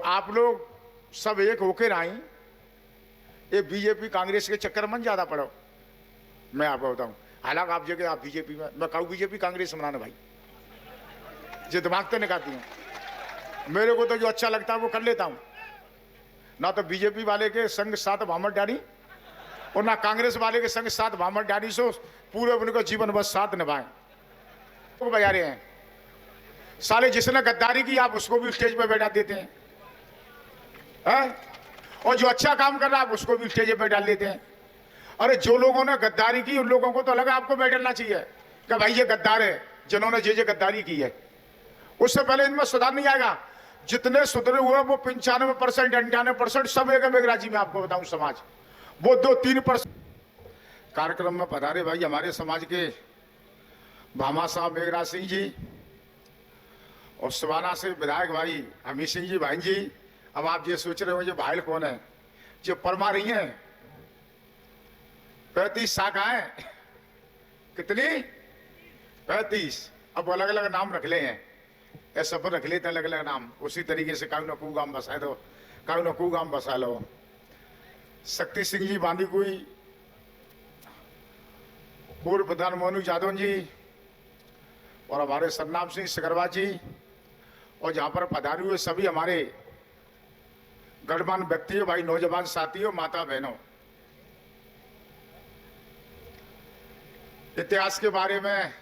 आप लोग सब एक होकर आए, ये बीजेपी कांग्रेस के चक्कर में ज्यादा पड़ो। मैं आपको बताऊं, हालांकि आप जगह आप बीजेपी में, मैं कहूँ बीजेपी कांग्रेस में ना भाई, जो दिमाग तो निकालती हूँ। मेरे को तो जो अच्छा लगता है वो कर लेता हूँ, ना तो बीजेपी वाले के संग साथ भामट डाली और ना कांग्रेस वाले के संग साथ भामट डाली, सो पूरे उनको जीवन बस साथ निभाएं। वो बजा रहे हैं साले, जिसने गद्दारी की आप उसको भी स्टेज पे बैठा देते हैं, और जो अच्छा काम कर रहा है उसको भी स्टेज पे डाल देते हैं। अरे जो लोगों ने गद्दारी की उन लोगों को तो लगा आपको बैठना चाहिए कि भाई ये गद्दार है, जिन्होंने जे गद्दारी की है। उससे पहले इनमें सुधार नहीं आएगा। जितने सुधरे हुए वो 95%, 98% सब एक मेघराजी में आपको बताऊं समाज, वो 2-3% कार्यक्रम में पधारे भाई हमारे समाज के भामा साहब मेघराज सिंह जी और सिवाना से विधायक भाई हमीर सिंह जी भाई जी। अब आप ये सोच रहे हो ये भाईल कौन है, जो परमा रही है 35 शाखाएं, कितनी 35, अब अलग अलग नाम रख ले हैं, ऐसा पर रख लेते अलग अलग नाम, उसी तरीके से काऊ नकू गांव बसा दो, काऊ नकू गांव बसा लो। शक्ति सिंह जी बांदी कोई, पूर्व प्रधान मोनू यादव जी और हमारे सरनाम सिंह सिकरवा जी, और जहां पर पधारे हुए सभी हमारे गणमान्य व्यक्ति भाई, नौजवान साथियों, माता बहनों। इतिहास के बारे में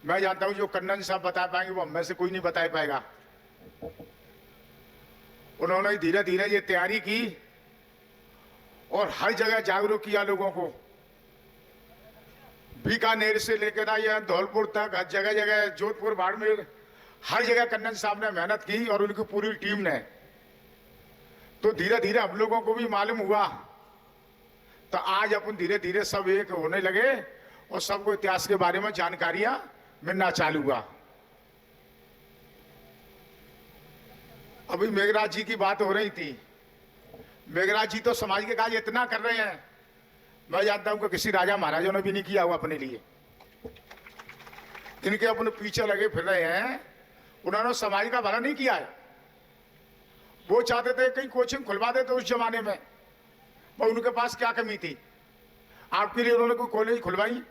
मैं जानता हूं जो कन्नन साहब बता पाएंगे वो हम में से कोई नहीं बता पाएगा। उन्होंने धीरे धीरे ये तैयारी की और हर जगह जागरूक किया लोगों को, बीकानेर से लेकर ना यह धौलपुर तक, हर जगह जगह, जोधपुर, बाड़मेर, हर जगह कन्नन साहब ने मेहनत की और उनकी पूरी टीम ने। तो धीरे धीरे हम लोगों को भी मालूम हुआ, तो आज अपन धीरे धीरे सब एक होने लगे और सबको इतिहास के बारे में जानकारियां मिलना चालू हुआ। अभी मेघराज जी की बात हो रही थी, मेघराज जी तो समाज के कार्य इतना कर रहे हैं, मैं जानता हूं कि किसी राजा महाराजों ने भी नहीं किया हुआ अपने लिए। इनके अपने पीछे लगे फिर रहे हैं, उन्होंने समाज का भला नहीं किया है। वो चाहते थे कहीं कोचिंग खुलवा देते उस जमाने में, पर उनके पास क्या कमी थी, आपके लिए उन्होंने कोई कॉलेज खुलवाई,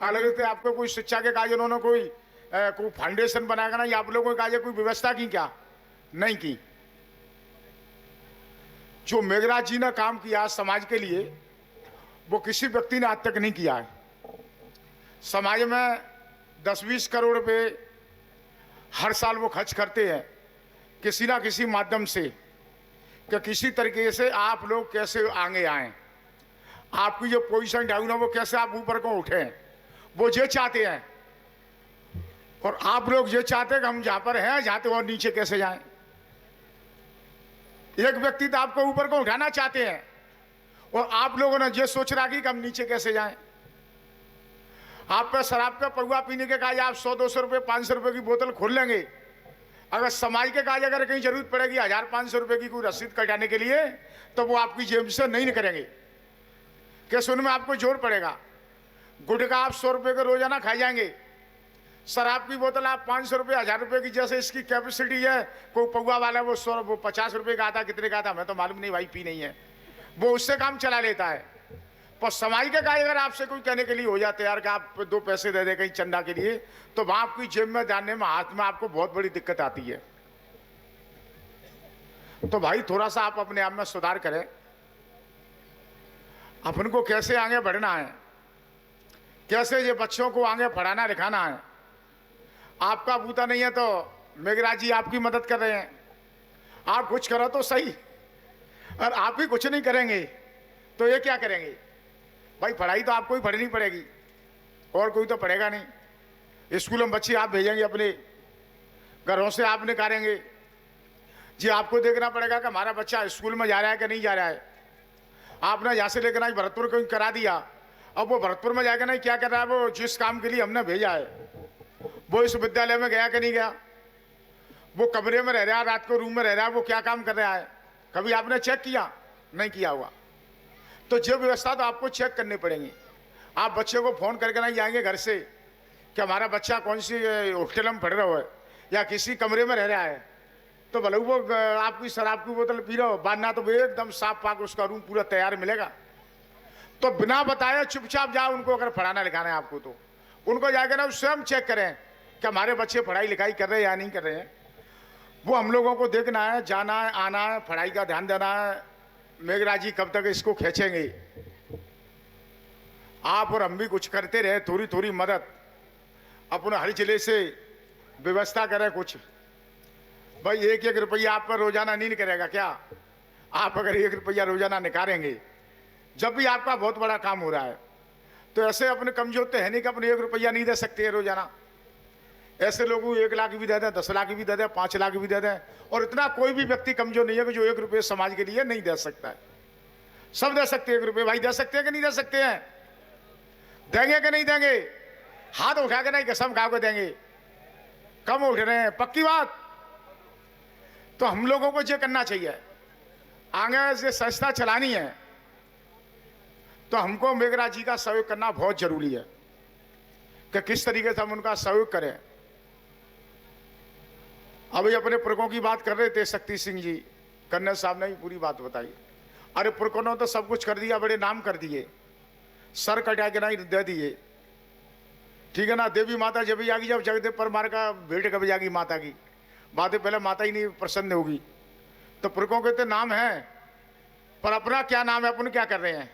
अलग थे आपको कोई शिक्षा के कार्य, उन्होंने कोई फाउंडेशन बनाया ना, या आप लोगों के कार्य कोई व्यवस्था की, क्या नहीं की। जो मेघराज जी ने काम किया समाज के लिए वो किसी व्यक्ति ने आज तक नहीं किया है। समाज में 10-20 करोड़ रुपए हर साल वो खर्च करते हैं किसी ना किसी माध्यम से, कि किसी तरीके से आप लोग कैसे आगे आए, आपकी जो पोजीशन डाउन है वो कैसे आप ऊपर को उठे, वो ये चाहते हैं। और आप लोग ये चाहते हैं कि हम जहां पर हैं जाते और नीचे कैसे जाएं। एक व्यक्ति तो आपको ऊपर को उठाना चाहते हैं और आप लोगों ने ये सोच रहा कि हम नीचे कैसे जाएं। आप पे शराब का पगुआ पीने के काज आप 100-200 रुपये 500 रुपये की बोतल खोल लेंगे, अगर समाज के काज अगर कहीं जरूरत पड़ेगी 1000-500 रुपये की कोई रसीद कटाने के लिए, तो वो आपकी जेब से नहीं करेंगे, कैसे उनमें आपको जोर पड़ेगा। गुटखा आप 100 रुपये का रोजाना खा जाएंगे, शराब की बोतल आप 500 रुपये 1000 रुपये की, जैसे इसकी कैपेसिटी है, कोई पगुआ वाला वो 50 रुपये का आता, कितने का आता हमें तो मालूम नहीं भाई, पी नहीं है, वो उससे काम चला लेता है। पर समाज के कार्य अगर आपसे कोई कहने के लिए हो जाते यार कि आप 2 पैसे दे दे कहीं चंदा के लिए, तो वहां आपकी जेब में डालने में हाथ में आपको बहुत बड़ी दिक्कत आती है। तो भाई थोड़ा सा आप अपने आप में सुधार करें, अपन को कैसे आगे बढ़ना है, कैसे ये बच्चों को आगे पढ़ाना लिखाना है। आपका बूता नहीं है तो मेघराज जी आपकी मदद कर रहे हैं, आप कुछ करो तो सही, और आप ही कुछ नहीं करेंगे तो ये क्या करेंगे भाई। पढ़ाई तो आपको ही पढ़नी पड़ेगी और कोई तो पढ़ेगा नहीं। स्कूल में बच्चे आप भेजेंगे, अपने घरों से आप निकालेंगे जी, आपको देखना पड़ेगा कि हमारा बच्चा स्कूल में जा रहा है कि नहीं जा रहा है। आपने यहाँ से लेकर भरतपुर कहीं करा दिया, अब वो भरतपुर में जाकर नहीं क्या कर रहा है, वो जिस काम के लिए हमने भेजा है वो इस विद्यालय में गया कि नहीं गया, वो कमरे में रह रहा है, रात को रूम में रह रहा है, वो क्या काम कर रहा है, कभी आपने चेक किया, नहीं किया हुआ। तो जो व्यवस्था तो आपको चेक करनी पड़ेगी। आप बच्चे को फोन करके नहीं जाएंगे घर से कि हमारा बच्चा कौन सी हॉस्टल में पढ़ रहा है या किसी कमरे में रह रहा है, तो भले वो आपकी शराब की बोतल पी रहा हो, बांधना तो वो एकदम साफ पाक उसका रूम पूरा तैयार मिलेगा। तो बिना बताए चुपचाप जाओ, उनको अगर पढ़ाना लिखाना है आपको तो उनको जाकर ना स्वयं चेक करें कि हमारे बच्चे पढ़ाई लिखाई कर रहे हैं या नहीं कर रहे हैं। वो हम लोगों को देखना है, जाना है, आना है, पढ़ाई का ध्यान देना है। मेघराज जी कब तक इसको खींचेंगे? आप और हम भी कुछ करते रहे, थोड़ी थोड़ी मदद अपने हर जिले से व्यवस्था करें कुछ। भाई 1-1 रुपया आप पर रोजाना नहीं निकलेगा क्या? आप अगर 1 रुपया रोजाना निकालेंगे, जब भी आपका बहुत बड़ा काम हो रहा है, तो ऐसे अपने कमजोर तो है नहीं कि अपने 1 रुपया नहीं दे सकते हैं रोजाना। ऐसे लोगों को 1 लाख भी दे दें, 10 लाख भी दे दें, 5 लाख भी दे दें, और इतना कोई भी व्यक्ति कमजोर नहीं है कि जो 1 रुपये समाज के लिए नहीं दे सकता है। सब दे सकते हैं 1 रुपये। भाई दे सकते हैं कि नहीं दे सकते हैं? देंगे कि नहीं देंगे? हाथ उठा के नहीं, कसम खा के देंगे। कम उठ रहे हैं, पक्की बात। तो हम लोगों को ये करना चाहिए, आगे से संस्था चलानी है तो हमको मेघराज जी का सहयोग करना बहुत जरूरी है कि किस तरीके से हम उनका सहयोग करें। अभी अपने पुरखों की बात कर रहे थे शक्ति सिंह जी, कर्नल साहब ने ही पूरी बात बताई। अरे पुरखों ने तो सब कुछ कर दिया, बड़े नाम कर दिए, सर कटा के नहीं दे दिए, ठीक है ना। देवी माता जब जागी, जब जगदेव परमार का भेंट कब जागी माता की बातें, पहले माता ही नहीं प्रसन्न होगी। तो पुरखों के तो नाम है, पर अपना क्या नाम है, अपन क्या कर रहे हैं?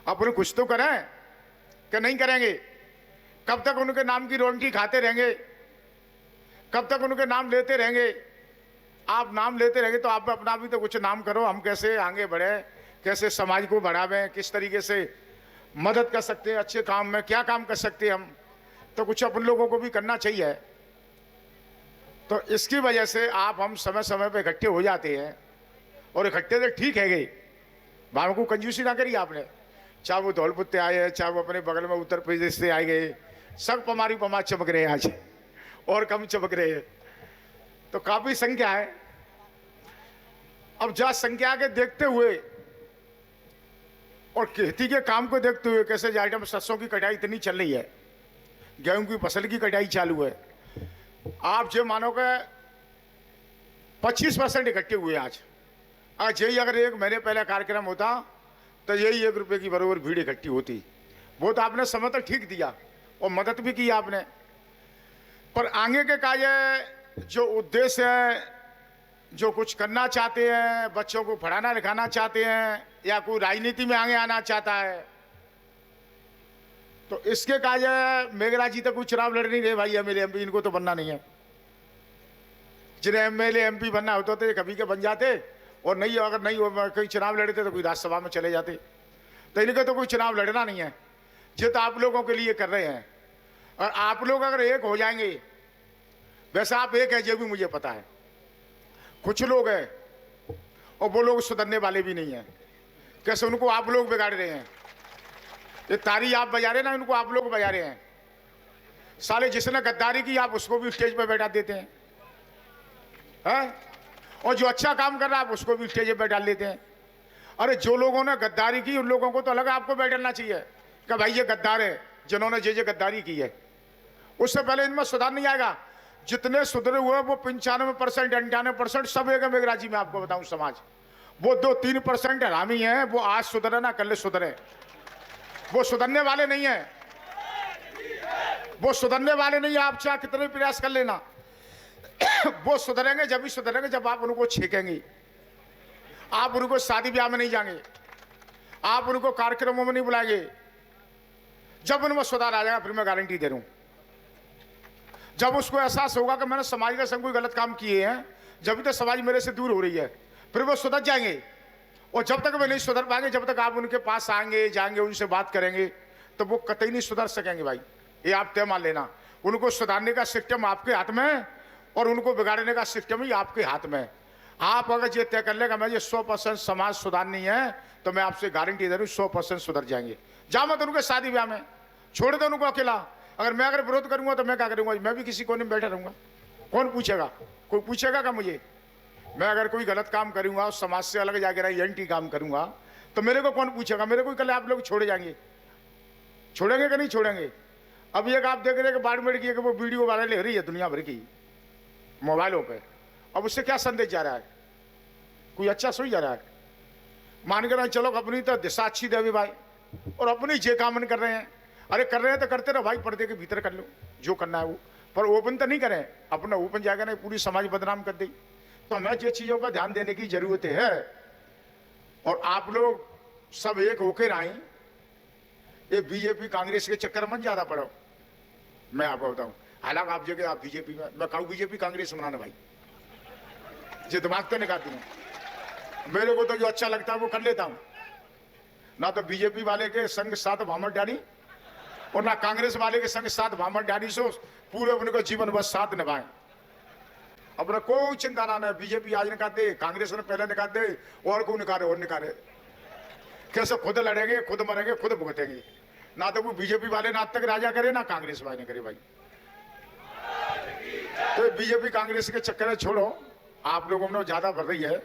अपन कुछ तो करें कि नहीं करेंगे? कब तक उनके नाम की रोटी खाते रहेंगे? कब तक उनके नाम लेते रहेंगे? आप नाम लेते रहेंगे तो आप अपना भी तो कुछ नाम करो। हम कैसे आगे बढ़े, कैसे समाज को बढ़ावें, किस तरीके से मदद कर सकते हैं, अच्छे काम में क्या काम कर सकते हैं हम, तो कुछ अपन लोगों को भी करना चाहिए। तो इसकी वजह से आप हम समय समय पे इकट्ठे हो जाते हैं, और इकट्ठे तो ठीक है गई, भाव को कंजूसी ना करिए आपने। चाहे वो धौलपुर से आए हैं, चाहे वो अपने बगल में उत्तर प्रदेश से आए गए, सब पमारी पमा चमक रहे हैं आज, और कम चमक रहे हैं। तो काफी संख्या है। अब जहाँ संख्या के देखते हुए और खेती के काम को देखते हुए, कैसे आइटम सरसों की कटाई इतनी चल रही है, गेहूं की फसल की कटाई चालू है, आप जो मानो कि 25% इकट्ठे हुए आज यही अगर 1 महीने पहले कार्यक्रम होता तो यही 1 रुपये की बराबर भीड़ इकट्ठी होती। वो तो आपने समय तो ठीक दिया और मदद भी की आपने, पर आगे के कार्य जो उद्देश्य है, जो कुछ करना चाहते हैं, बच्चों को पढ़ाना लिखाना चाहते हैं, या कोई राजनीति में आगे आना चाहता है, तो इसके कार्य मेघराज जी तो कोई चुनाव लड़ नहीं रहे भाई। एमएलए एमपी इनको तो बनना नहीं है। जिन्हें एमएलए एमपी बनना होता तो कभी के बन जाते, और नहीं अगर नहीं कोई चुनाव लड़ते तो कोई राज्यसभा में चले जाते। तो इनका तो कोई चुनाव लड़ना नहीं है, ये तो आप लोगों के लिए कर रहे हैं। और आप लोग अगर एक हो जाएंगे, वैसे आप एक है ये भी मुझे पता है, कुछ लोग हैं और वो लोग सुधरने वाले भी नहीं है। कैसे उनको आप लोग बिगाड़ रहे हैं, ये तारी आप बजा रहे ना, उनको आप लोग बजा रहे हैं। साले जिसने गद्दारी की आप उसको भी स्टेज पर बैठा देते हैं, और जो अच्छा काम कर रहा है आप उसको भी स्टेज पर डाल लेते हैं। अरे जो लोगों ने गद्दारी की उन लोगों को तो अलग आपको बैठना चाहिए कि भाई ये गद्दार है, जिन्होंने जे गद्दारी की है। उससे पहले इनमें सुधार नहीं आएगा। जितने सुधरे हुए वो 95%, 98% सब एक मेघराज जी में आपको बताऊं समाज। वो 2-3% हरामी हैं, वो आज सुधरे ना कल सुधरे, वो सुधरने वाले नहीं है, वो सुधरने वाले नहीं है। आप चाहे कितने प्रयास कर लेना, वो सुधरेंगे जब भी सुधरेंगे जब आप उनको छेकेंगे। आप उनको शादी ब्याह में नहीं जाएंगे, आप उनको कार्यक्रमों में नहीं बुलाएंगे। जब उनमें सुधार आ जाएगा, फिर मैं गारंटी दे रहा हूं, जब उसको एहसास होगा कि मैंने समाज के संग कोई गलत काम किए हैं, जब तक समाज मेरे से दूर हो रही है, फिर वो सुधर जाएंगे। और जब तक वे नहीं सुधर पाएंगे, जब तक आप उनके पास आएंगे, जाएंगे, उनसे बात करेंगे, तो वो कतई नहीं सुधर सकेंगे भाई, ये आप तय मान लेना। उनको सुधारने का सिस्टम आपके हाथ में है और उनको बिगाड़ने का सिस्टम ही आपके हाथ में है। आप अगर ये तय कर लेगा मैं ये 100% समाज सुधारनी है, तो मैं आपसे गारंटी दे रहा हूँ 100% सुधर जाएंगे। जा मत उनके शादी ब्याह में, छोड़ दो उनको अकेला। अगर मैं अगर विरोध करूंगा तो मैं क्या करूंगा? मैं भी किसी कोने में बैठा रहूंगा, कौन पूछेगा? कोई पूछेगा क्या मुझे? मैं अगर कोई गलत काम करूंगा और समाज से अलग जाकर एंटी काम करूंगा तो मेरे को कौन पूछेगा? मेरे को कल आप लोग छोड़े जाएंगे, छोड़ेंगे कि नहीं छोड़ेंगे? अब एक आप देख रहे हैं कि बाड़मेर की वो वीडियो वायरल हो रही है दुनिया भर की मोबाइलों पे, अब उससे क्या संदेश जा रहा है? कोई अच्छा सोई जा रहा है? मान के नहीं चलो अपनी तो दिशा अच्छी देवी भाई, और अपनी जे कामन कर रहे हैं। अरे कर रहे हैं तो करते रहो भाई, पर्दे के भीतर कर लो जो करना है वो, पर ओपन तो नहीं करें। अपना ओपन जाएगा नहीं, पूरी समाज बदनाम कर दी। तो हमें जो चीजों का ध्यान देने की जरूरत है, और आप लोग सब एक होकर आए, ये बीजेपी कांग्रेस के चक्कर में ज्यादा पड़ो। मैं आपको बताऊं, हालांकि आप जगह आप बीजेपी में, मैं कहूँ बीजेपी कांग्रेस बनाना भाई, जो दिमाग तो निकालती हूँ। मेरे को तो जो अच्छा लगता है वो कर लेता हूं, ना तो बीजेपी वाले के संग साथ भामट डाली और ना कांग्रेस वाले के संग साथ भामट डाली, सो पूरे अपने को जीवन बस साथ निभाए। अपना कोई चिंता ना है, बीजेपी आज निकाल दे, कांग्रेस ने पहले निकाल दे, और को निकाले और निकाले, कैसे खुद लड़ेंगे, खुद मरेंगे, खुद भुगतेंगे। ना तो वो बीजेपी वाले ना आज तक राजा करे, ना कांग्रेस वाले करे भाई। तो बीजेपी कांग्रेस के चक्कर छोड़ो, आप लोगों में ज्यादा बढ़ रही है।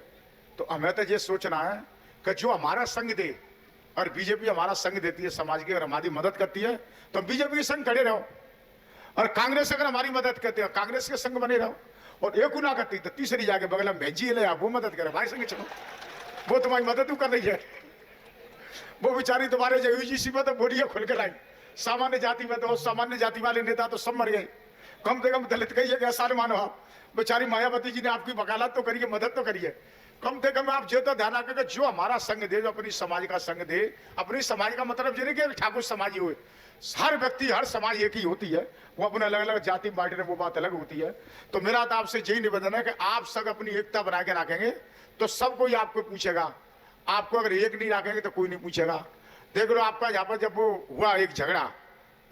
तो हमें तो ये सोचना है कि जो हमारा संग दे, और बीजेपी हमारा संग देती है समाज की, अगर हमारी मदद करती है तो बीजेपी के संग खड़े रहो, और कांग्रेस अगर हमारी मदद करती है कांग्रेस के संग बने रहो, और एक ना करती तो तीसरी जाके बगल में भेजी ले, आप वो मदद करे भाई, संग चलो, वो तुम्हारी मदद तो कर रही है। वो बेचारी तुम्हारे यूजीसी में तो बोलिए खुल के लाई, सामान्य जाति में तो सामान्य जाति वाले नेता तो सब मर गए, कम से कम दलित कहिए कि ऐसा मानो आप, बेचारी मायावती जी ने आपकी वकालत तो करिए, मदद तो करिए, कम से कम आप जो तो ध्यान रखें कि जो हमारा संग दे, जो अपनी समाज का संग दे। अपनी समाज का मतलब ये नहीं कि ठाकुर समाज ही हुए, हर व्यक्ति हर समाज एक ही होती है, वो अपने अलग अलग जाति बांटे, वो बात अलग होती है। तो मेरा तो आपसे यही निवेदन है कि आप सब अपनी एकता बना के रखेंगे तो सब कोई आपको पूछेगा, आपको अगर एक नहीं रखेंगे तो कोई नहीं पूछेगा। देख लो आपका यहाँ पर जब वो हुआ एक झगड़ा,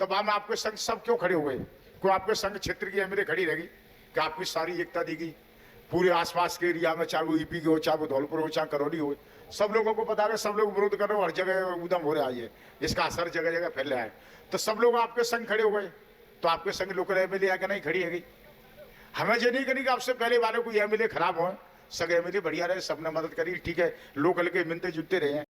तब हम आपके संग सब क्यों खड़े हुए? कोई आपके संग क्षेत्र की एमएलए खड़ी रहेगी कि आपकी सारी एकता देगी पूरे आसपास के एरिया में, चाहे वो ईपी के हो, चाहे वो धौलपुर हो, चाहे करौली हो, सब लोगों को पता है, सब लोग विरोध कर रहे हो, हर जगह उदम हो रहा है, इसका असर जगह जगह फैल रहा है। तो सब लोग आपके संग खड़े हो गए, तो आपके संग लोकल एमएलए आके नहीं खड़ी है। हमें ये नहीं करी कि आपसे पहले वाले कोई एमएलए खराब हो, सगे एमएलए बढ़िया रहे, सबने मदद करी, ठीक है, लोकल के मिलते जुलते रहे हैं।